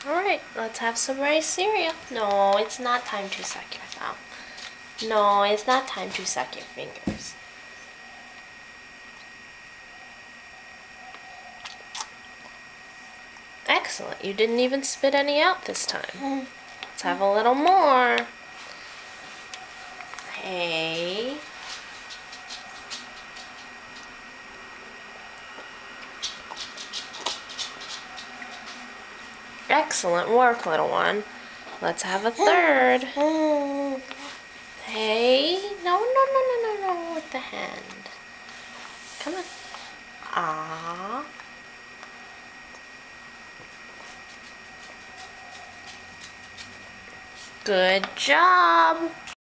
Alright, let's have some rice cereal. No, it's not time to suck your thumb. No, it's not time to suck your fingers. Excellent. You didn't even spit any out this time. Let's have a little more. Hey. Excellent work, little one. Let's have a third. Hey. No, no, no, no, no, no, with the hand. Come on. Ah. Good job.